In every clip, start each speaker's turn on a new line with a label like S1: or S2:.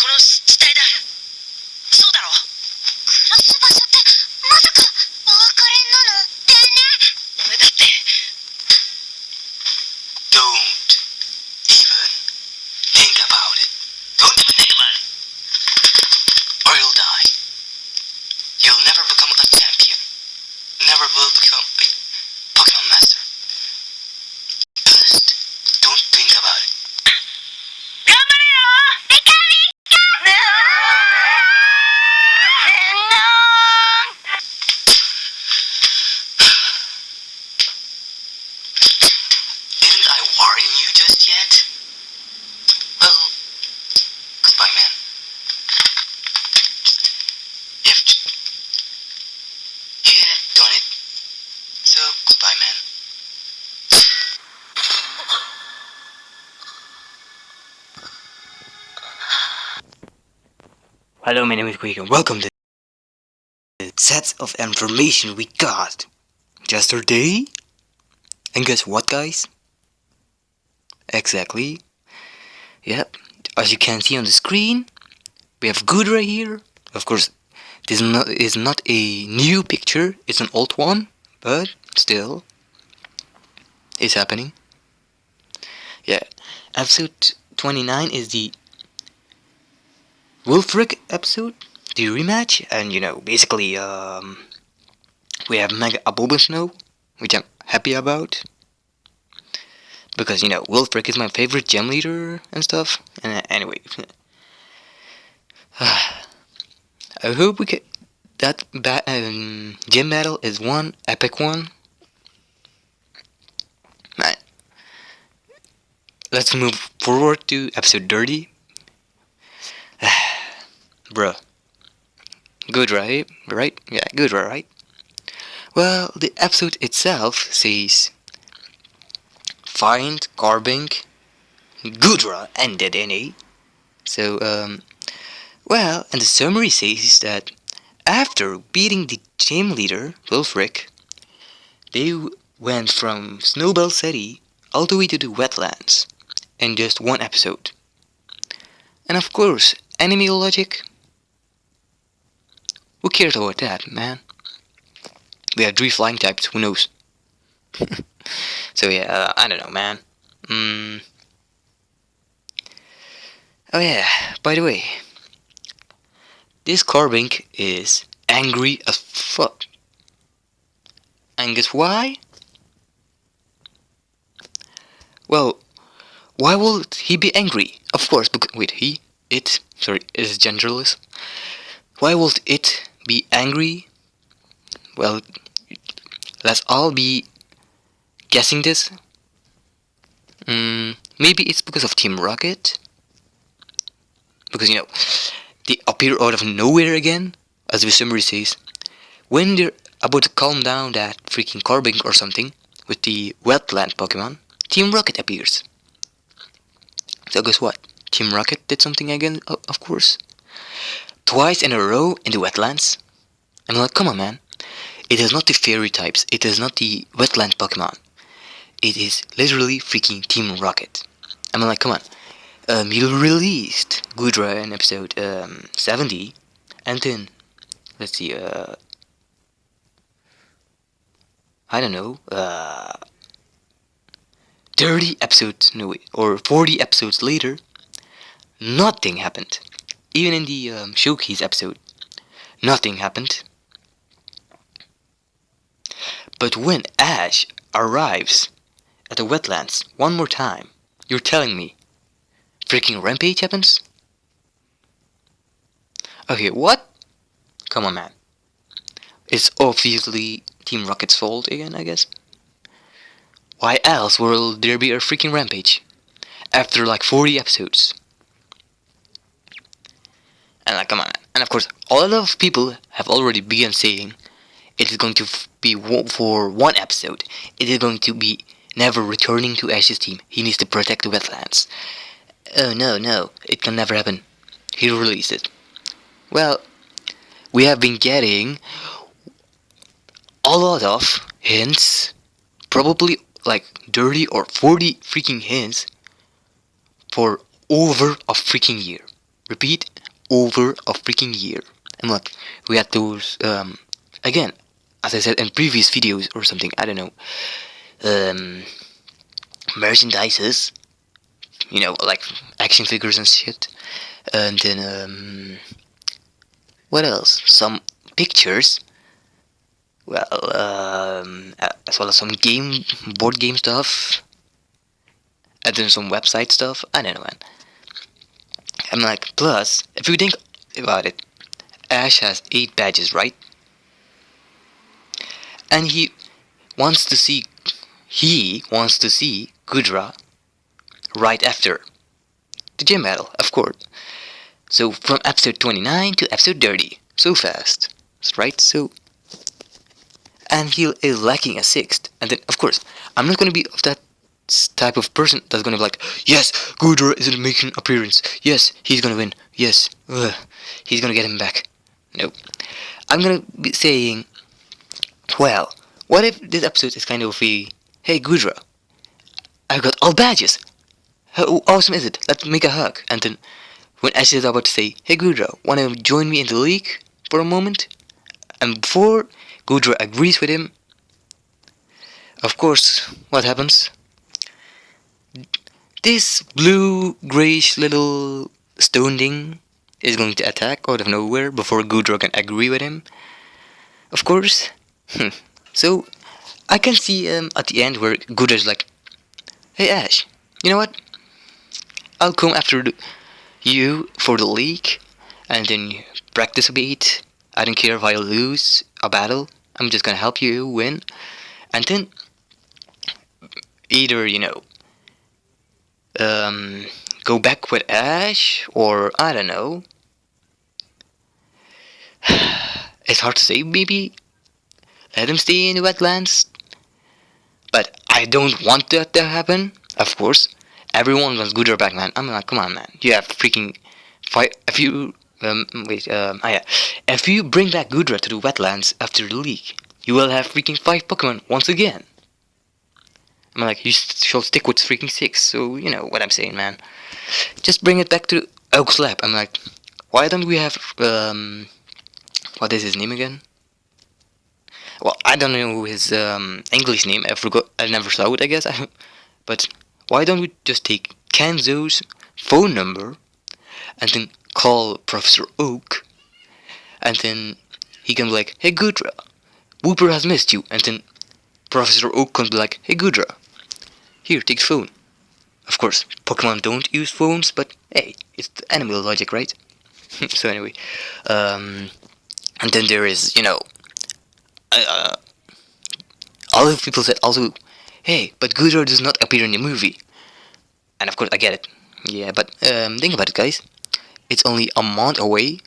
S1: この死体だ。そうだろ。暮らす場所ってまさかお別れなの？だね。俺だって。
S2: Don't even think about it. Don't even think about it. Or you'll die. You'll never become a champion. Never will become a Pokemon master. Just don't think about it.
S1: 頑張れよ。ピカピカ。
S2: Didn't I warn you just yet? Well, goodbye, man. You have done it. So, goodbye, man. Hello, my name is Quick and welcome to the sets of information we got yesterday. And guess what, guys? Exactly. Yep. As you can see on the screen, we have Goodra here. Of course, this is not a new picture. It's an old one, but still, it's happening. Yeah. Episode 29 is the Wolfric episode, the rematch, and basically, we have Mega Abomasnow, which I'm happy about. Because, Wolfric is my favorite gem leader and stuff. And anyway. I hope we get that gym battle is one epic one. Man. Let's move forward to episode 30. Bruh. Goodra, right? Yeah, Goodra, right? Well, the episode itself says find Carbink, Goodra ended in A. So, well, and the summary says that after beating the gym leader, Wolfric, they went from Snowball City all the way to the wetlands in just one episode. And of course, enemy logic. Who cares about that, man? We have 3 flying types, who knows? So yeah, I don't know, man. Oh yeah, by the way, this Carbink is angry as fuck. And guess why? Well, why would he be angry? Of course, because, wait, it is genderless. Why would it be angry? Well, let's all be guessing this. Maybe it's because of Team Rocket. Because, they appear out of nowhere again, as the summary says. When they're about to calm down that freaking Carbink or something, with the wetland Pokemon, Team Rocket appears. So guess what? Team Rocket did something again, of course. Twice in a row in the wetlands. I'm like, come on, man. It is not the fairy types. It is not the wetland Pokemon. It is literally freaking Team Rocket. I'm like, come on. You released Goodra in episode 70, and then let's see. I don't know. 30 episodes, no wait, or 40 episodes later, nothing happened. Even in the showcase episode, nothing happened. But when Ash arrives at the wetlands one more time, you're telling me freaking rampage happens? Okay, what? Come on, man. It's obviously Team Rocket's fault again, I guess. Why else will there be a freaking rampage after like 40 episodes? And like, come on, man. And of course, a lot of people have already begun saying it is going to be for one episode. It is going to be never returning to Ash's team. He needs to protect the wetlands. Oh no, it can never happen. He released it. Well, we have been getting a lot of hints, probably like 30 or 40 freaking hints for over a freaking year. Repeat, over a freaking year. And look, we had those, again, as I said in previous videos or something, I don't know, merchandises, like action figures and shit. And then, what else? Some pictures. Well, as well as some board game stuff. And then some website stuff. I don't know, man. I'm like, plus, if you think about it, Ash has 8 badges, right? And he wants to see Goodra right after the gym battle, of course. So from episode 29 to episode 30, so fast, right? So, and he is lacking a 6th, and then of course I'm not gonna be of that type of person that's gonna be like, yes, Goodra is making an appearance. Yes, he's gonna win. Yes, he's gonna get him back. No, I'm gonna be saying, well, what if this episode is kind of a, hey Goodra, I got all badges. How awesome is it? Let's make a hug. And then when Ash is about to say, hey Goodra, wanna join me in the league for a moment? And before Goodra agrees with him, of course, what happens? This blue greyish little stone thing is going to attack out of nowhere before Goodra can agree with him. Of course. So I can see at the end where Goodra's like, hey Ash, you know what? I'll come after you for the league and then practice a bit. I don't care if I lose a battle. I'm just gonna help you win. And then either, go back with Ash, or I don't know. It's hard to say, maybe let him stay in the wetlands. But I don't want that to happen, of course. Everyone wants Goodra back, man. I'm like, come on, man. You have freaking fight. If you if you bring back Goodra to the wetlands after the league, you will have freaking 5 Pokemon once again. I'm like, you should stick with freaking 6. So you know what I'm saying, man. Just bring it back to Oak's lab. I'm like, why don't we have what is his name again? Well, I don't know his English name. I forgot. I never saw it, I guess. But why don't we just take Kenzo's phone number and then call Professor Oak, and then he can be like, hey Goodra, Wooper has missed you. And then Professor Oak can be like, hey Goodra, here, take the phone. Of course, Pokemon don't use phones, but hey, it's animal logic, right? So anyway, and then there is, all of people said also, hey, but Goodra does not appear in the movie. And of course, I get it. Yeah, but think about it, guys. It's only a month away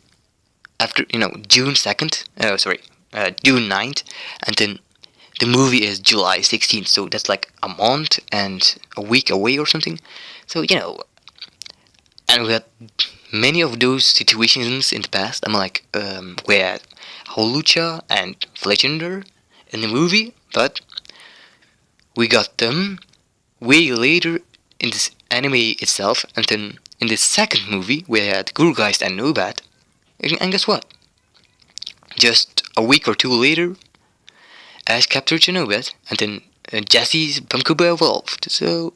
S2: after, June 2nd. June 9th. And then the movie is July 16th. So that's like a month and a week away or something. So, and we had many of those situations in the past. I'm like, we had Holucha and Fletchender in the movie, but we got them way later in this anime itself, and then in the second movie we had Gurgeist and Nobat, and guess what? Just a week or two later, Ash captured Nobat, and then Jesse's Bumkuba evolved. So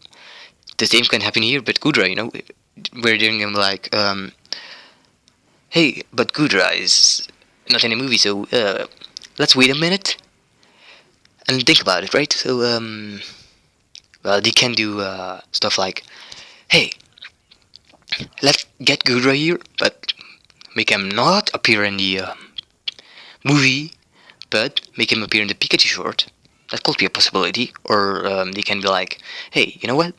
S2: the same can happen here, but Goodra, we're doing him like, hey, but Goodra is not in the movie, so let's wait a minute and think about it, right? So well, they can do stuff like, hey, let's get Goodra here, but make him not appear in the movie, but make him appear in the Pikachu short. That could be a possibility. Or they can be like, hey, you know what?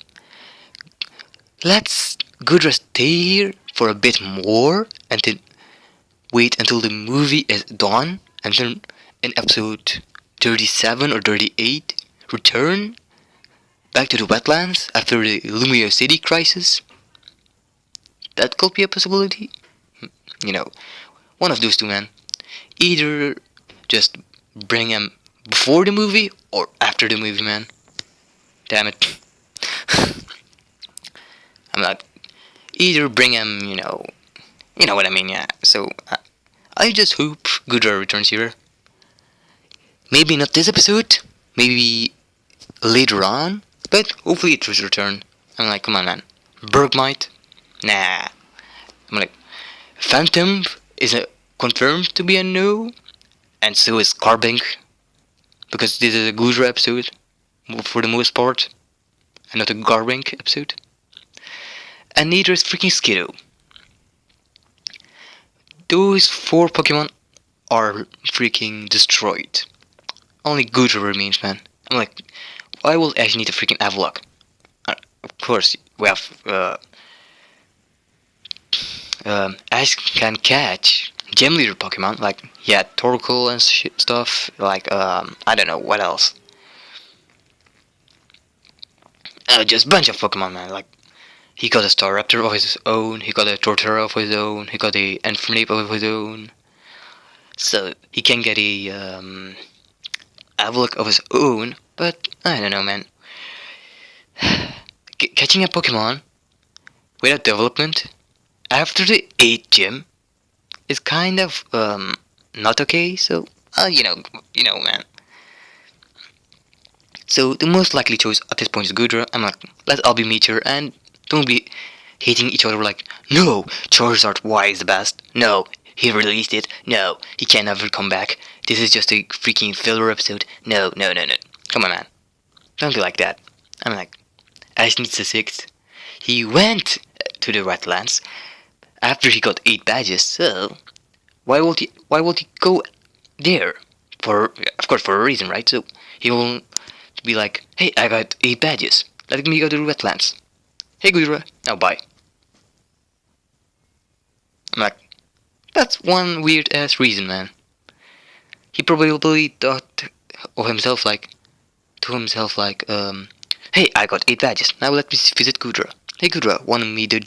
S2: Let's Goodra stay here for a bit more, and then wait until the movie is done, and then in episode 37 or 38, return back to the wetlands after the Lumio City crisis. That could be a possibility. One of those two, man. Either just bring him before the movie or after the movie, man. Damn it. I'm not. Either bring him, You know what I mean, yeah. So, I just hope Goodra returns here. Maybe not this episode, maybe later on, but hopefully it will return. I'm like, come on, man. Bergmite? Nah. I'm like, Phantom is confirmed to be a no, and so is Carbink, because this is a Goodra episode, for the most part, and not a Garbink episode. And neither is freaking Skiddo. Those 4 Pokemon are freaking destroyed. Only Goodra remains, man. I'm like, why will Ash need a freaking Avalok? Of course, we have, Ash can catch Gem Leader Pokemon, like, yeah, Torkoal and stuff, like, I don't know, what else? Just a bunch of Pokemon, man, like, he got a Staraptor of his own, he got a Torterra of his own, he got a Infernape of his own, so he can get a, Avalok of his own, but, I don't know, man. Catching a Pokemon without development after the 8th gym is kind of not okay. So you know, man. So the most likely choice at this point is Goodra. I'm like, let's all be Meteor and don't be hating each other like, no, Charizard Y is the best. No, he released it. No, he can never come back. This is just a freaking filler episode. No. Come on, man. Don't be like that. I'm like, Ash needs the 6th. He went to the Wetlands after he got 8 badges, so why would he go there? Of course, for a reason, right? So he will be like, hey, I got 8 badges. Let me go to the Wetlands. Hey, Goodra, now bye. I'm like, that's one weird ass reason, man. He probably thought of himself like, hey, I got 8 badges. Now let me visit Goodra. Hey, Goodra, want me to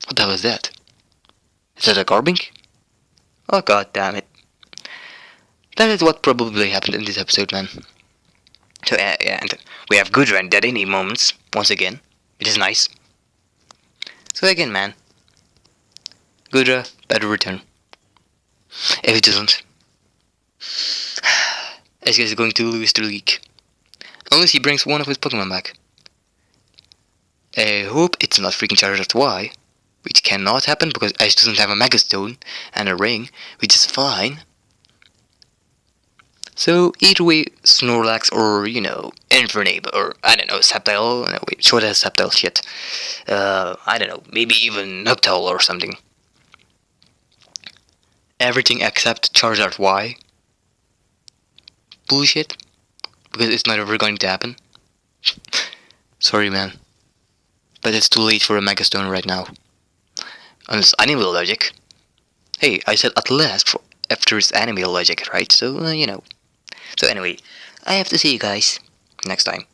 S2: what the hell is that? Is that a Garbink? Oh, god damn it. That is what probably happened in this episode, man. So, yeah, and we have Goodra dead any moments, once again. It is nice. So again, man. Goodra better return. If it doesn't, Ash is going to lose the league. Unless he brings one of his Pokemon back. I hope it's not freaking Charizard Y, which cannot happen because Ash doesn't have a Mega Stone and a ring, which is fine. So either way, Snorlax or, Infernape or, I don't know, Sceptile, no, wait, short as Sceptile shit. I don't know, maybe even Noctowl or something. Everything except Charizard Y. Bullshit. Because it's not ever going to happen. Sorry, man. But it's too late for a Mega Stone right now. Unless Animal Logic. Hey, I said at last after it's Animal Logic, right? So, So anyway, I have to see you guys next time.